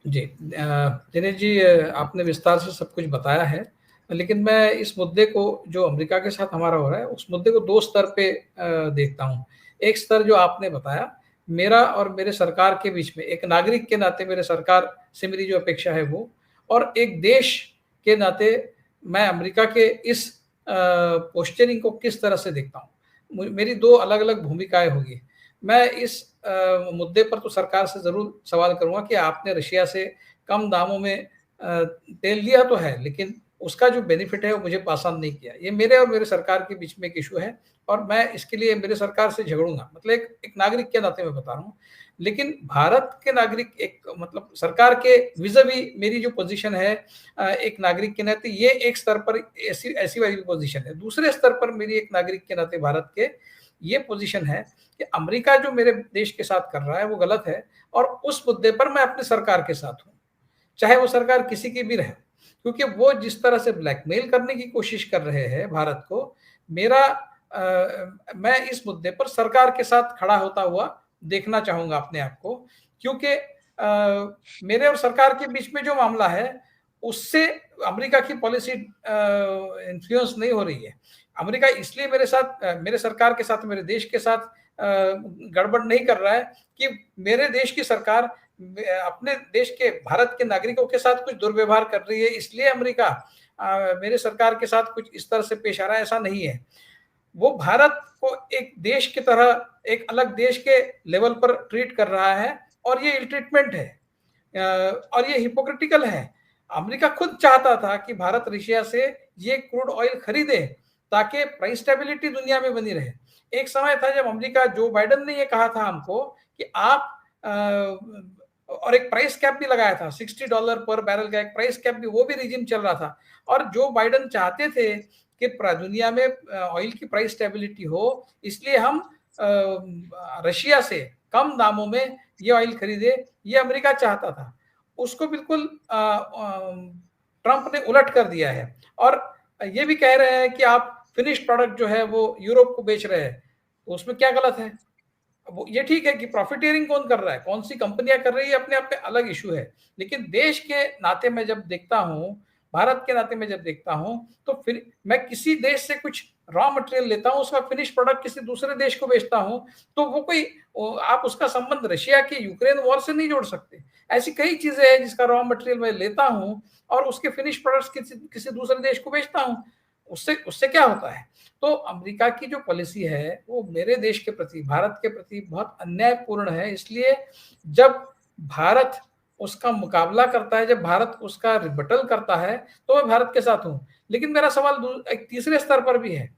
जी। दिनेश जी, आपने विस्तार से सब कुछ बताया है, लेकिन मैं इस मुद्दे को जो अमेरिका के साथ हमारा हो रहा है, उस मुद्दे को 2 स्तर पे देखता हूँ। एक स्तर जो आपने बताया, मेरा और मेरे सरकार के बीच में, एक नागरिक के नाते मेरे सरकार से मेरी जो अपेक्षा है वो, और एक देश के नाते मैं अमेरिका के इस पोस्चरिंग को किस तरह से देखता हूँ। मेरी 2 अलग-अलग भूमिकाएँ होगी। मैं इस मुद्दे पर तो सरकार से ज़रूर सवाल करूँगा कि आपने रशिया से कम दामों में तेल लिया तो है, लेकिन उसका जो बेनिफिट है वो मुझे पास ऑन नहीं किया। ये मेरे और मेरे सरकार के बीच में एक इश्यू है और मैं इसके लिए मेरे सरकार से झगड़ूँगा। मतलब एक एक नागरिक के नाते मैं बता रहा हूँ। लेकिन भारत के नागरिक एक मतलब सरकार के विज़ा-वी मेरी जो पोज़ीशन है एक नागरिक के नाते ये एक स्तर पर ऐसी ऐसी वाली पोज़ीशन है। दूसरे स्तर पर मेरी एक नागरिक के नाते भारत के ये पोज़ीशन है कि अमेरिका जो मेरे देश के साथ कर रहा है वो गलत है और उस मुद्दे पर मैं अपनी सरकार के साथ हूँ, चाहे वो सरकार किसी की भी रहे। क्योंकि वो जिस तरह से ब्लैकमेल करने की कोशिश कर रहे हैं भारत को, मेरा मैं इस मुद्दे पर सरकार के साथ खड़ा होता हुआ देखना चाहूँगा अपने आप को, क्योंकि मेरे और सरकार के बीच में जो मामला है, उससे अमेरिका की पॉलिसी इन्फ्लुएंस नहीं हो रही है। अमेरिका इसलिए मेरे सरकार के साथ, मेरे देश के साथ गड़बड़ नहीं कर रहा है कि मेरे देश की सरकार अपने देश के भारत के नागरिकों के साथ कुछ दुर्व्यवहार कर रही है, इसलिए अमेरिका मेरे सरकार के साथ कुछ इस तरह से पेश आ रहा है, ऐसा नहीं है। वो भारत को एक देश की तरह, एक अलग देश के लेवल पर ट्रीट कर रहा है और ये इल ट्रीटमेंट है। और ये हिपोक्रिटिकल है। अमेरिका खुद चाहता था कि भारत रशिया से ये क्रूड ऑयल खरीदे ताकि प्राइस स्टेबिलिटी दुनिया में बनी रहे। एक समय था जब अमेरिका, जो बाइडेन ने ये कहा था हमको कि आप और एक प्राइस कैप भी लगाया था, $60 पर बैरल का एक प्राइस कैप भी, वो भी रिजिम चल रहा था। और जो बाइडेन चाहते थे कि दुनिया में ऑयल की प्राइस स्टेबिलिटी हो, इसलिए हम रशिया से कम दामों में ये ऑयल खरीदे, ये अमेरिका चाहता था। उसको बिल्कुल ट्रंप ने उलट कर दिया है और ये भी कह रहे हैं कि आप फिनिश प्रोडक्ट जो है वो यूरोप को बेच रहे हैं, तो उसमें क्या गलत है? वो ये ठीक है कि प्रॉफिटियरिंग कौन कर रहा है, कौन सी कंपनियां कर रही है, अपने आप में अलग इशू है। लेकिन देश के नाते में जब देखता हूँ, भारत के नाते में जब देखता हूँ, तो फिर मैं किसी देश से कुछ रॉ मटेरियल लेता हूँ, उसका फिनिश प्रोडक्ट किसी दूसरे देश को बेचता हूँ, तो वो कोई आप उसका संबंध रशिया के यूक्रेन वॉर से नहीं जोड़ सकते। ऐसी कई चीजें हैं जिसका रॉ मटेरियल मैं लेता हूँ और उसके फिनिश प्रोडक्ट्स किसी किसी दूसरे देश को बेचता हूँ। उससे उससे क्या होता है? तो अमेरिका की जो पॉलिसी है वो मेरे देश के प्रति, भारत के प्रति बहुत अन्यायपूर्ण है। इसलिए जब भारत उसका मुकाबला करता है, जब भारत उसका रिबटल करता है, तो मैं भारत के साथ हूँ। लेकिन मेरा सवाल एक तीसरे स्तर पर भी है।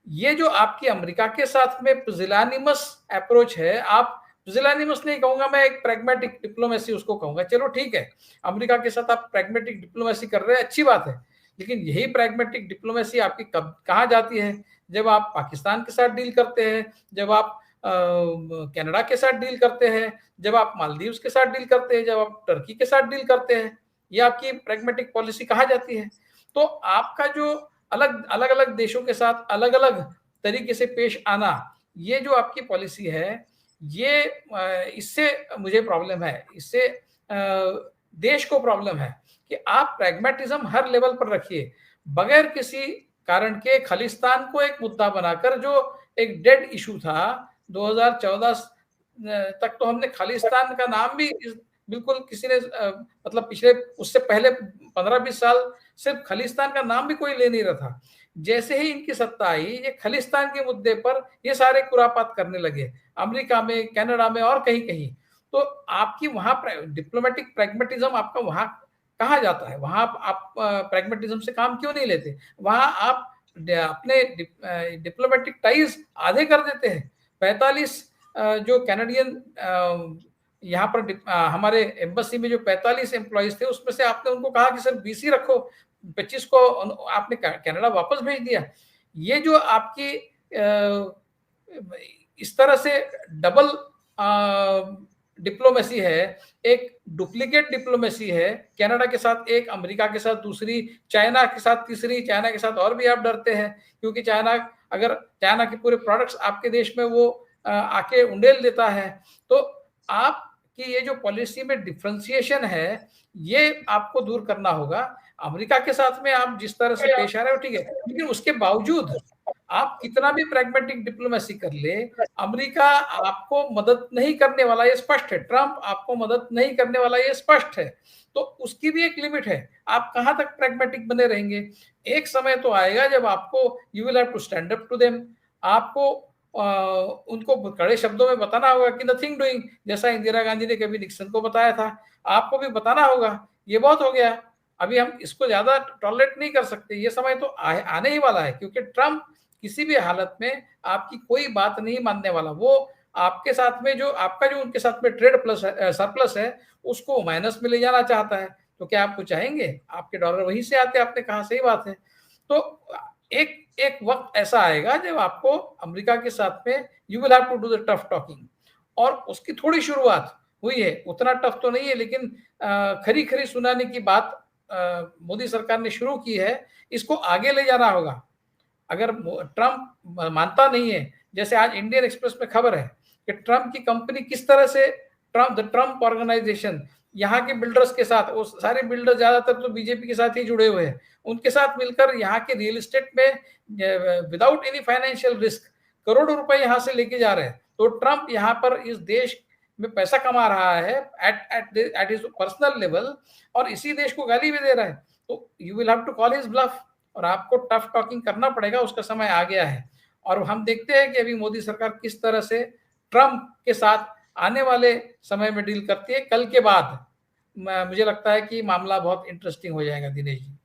ये जो आपकी अमेरिका के साथ में पुज़िलानिमस अप्रोच है, आप पुज़िलानिमस नहीं कहूँगा मैं, एक प्रैग्मैटिक डिप्लोमेसी उसको कहूँगा। चलो ठीक है, अमेरिका के साथ आप प्रैग्मैटिक डिप्लोमेसी कर रहे हैं, अच्छी बात है। लेकिन यही प्रैग्मैटिक डिप्लोमेसी आपकी कब कहाँ जाती है? जब आप पाकिस्तान के साथ डील करते हैं, जब आप कनाडा के साथ डील करते हैं, जब आप मालदीव्स के साथ डील करते हैं, जब आप टर्की के साथ डील करते हैं, ये आपकी प्रैग्मैटिक पॉलिसी कहाँ जाती है? तो आपका जो अलग-अलग देशों के साथ अलग-अलग तरीके से पेश आना, ये जो आपकी पॉलिसी है, ये इससे मुझे प्रॉब्लम है। इससे देश को प्रॉब्लम है कि आप प्रैग्मैटिज्म हर लेवल पर रखिए। बगैर किसी कारण के खालिस्तान को एक मुद्दा बनाकर, जो एक डेड इश्यू था 2014 तक, तो हमने खालिस्तान का नाम भी बिल्कुल किसी ने मतलब पिछले उससे पहले 15-20 साल सिर्फ खालिस्तान का नाम भी कोई ले नहीं रहा था। जैसे ही इनकी सत्ता आई, ये खालिस्तान के मुद्दे पर ये सारे खुरापात करने लगे, अमेरिका में, कनाडा में और कहीं-कहीं। तो आपकी वहाँ डिप्लोमेटिक प्रैग्मैटिज्म आपका वहाँ कहाँ जाता है? वहाँ आप प्रैग्मैटिज्म से काम क्यों नहीं लेते? वहाँ आप अपने डिप्लोमेटिक टाइज आधे कर देते हैं। 45 जो कैनेडियन यहाँ पर हमारे एम्बेसी में जो 45 एम्प्लॉइज थे, उसमें से आपने उनको कहा कि सिर्फ 20 ही रखो, 25 को आपने कनाडा वापस भेज दिया। ये जो आपकी इस तरह से डबल डिप्लोमेसी है, एक डुप्लीकेट डिप्लोमेसी है, कनाडा के साथ एक, अमेरिका के साथ दूसरी, चाइना के साथ तीसरी, चाइना के साथ और भी आप डरते हैं क्योंकि अगर चाइना के पूरे प्रोडक्ट्स आपके देश में वो आके उंडेल देता है, तो आपकी कि ये जो पॉलिसी में डिफरेंशिएशन है, ये आपको दूर करना होगा। अमेरिका के साथ में आप जिस तरह से पेश आ रहे हो ठीक है, लेकिन उसके बावजूद आप कितना भी प्रैग्मेटिक डिप्लोमेसी कर ले, अमेरिका आपको मदद नहीं करने वाला, ये स्पष्ट है। ट्रंप आपको मदद नहीं करने वाला, ये स्पष्ट है। तो उसकी भी एक लिमिट है। आप कहाँ तक प्रैग्मेटिक बने रहेंगे? एक समय तो आएगा जब आपको you will have to stand up to them. आपको उनको कड़े शब्दों में बताना होगा कि नथिंग डूइंग, जैसा इंदिरा गांधी ने कभी निक्सन को बताया था। आपको भी बताना होगा ये बहुत हो गया, अभी हम इसको ज्यादा टॉलरेट नहीं कर सकते। ये समय तो आने ही वाला है, क्योंकि ट्रंप किसी भी हालत में आपकी कोई बात नहीं मानने वाला। वो आपके साथ में जो आपका जो उनके साथ में ट्रेड प्लस सरप्लस है, उसको माइनस में ले जाना चाहता है। तो क्या आपको चाहेंगे? आपके डॉलर वहीं से आते, आपने कहा, सही बात है। तो एक एक वक्त ऐसा आएगा जब आपको अमेरिका के साथ में you will have to do the tough talking, और उसकी थोड़ी शुरुआत हुई है। उतना टफ तो नहीं है, लेकिन खरी खरी सुनाने की बात मोदी सरकार ने शुरू की है। इसको आगे ले जाना होगा। अगर ट्रंप मानता नहीं है, जैसे आज इंडियन एक्सप्रेस में खबर है कि ट्रंप की कंपनी किस तरह से ट्रंप ऑर्गेनाइजेशन यहाँ के बिल्डर्स के साथ, वो सारे बिल्डर ज्यादातर तो बीजेपी के साथ ही जुड़े हुए हैं, उनके साथ मिलकर यहाँ के रियल एस्टेट में विदाउट एनी फाइनेंशियल रिस्क करोड़ों रुपए यहाँ से लेके जा रहे हैं। तो ट्रंप यहाँ पर इस देश में पैसा कमा रहा है एट हिज पर्सनल लेवल, और इसी देश को गाली भी दे रहा है। तो you will have to call his bluff, और आपको टफ टॉकिंग करना पड़ेगा। उसका समय आ गया है, और हम देखते हैं कि अभी मोदी सरकार किस तरह से ट्रंप के साथ आने वाले समय में डील करती है। कल के बाद मुझे लगता है कि मामला बहुत इंटरेस्टिंग हो जाएगा, दिनेश जी।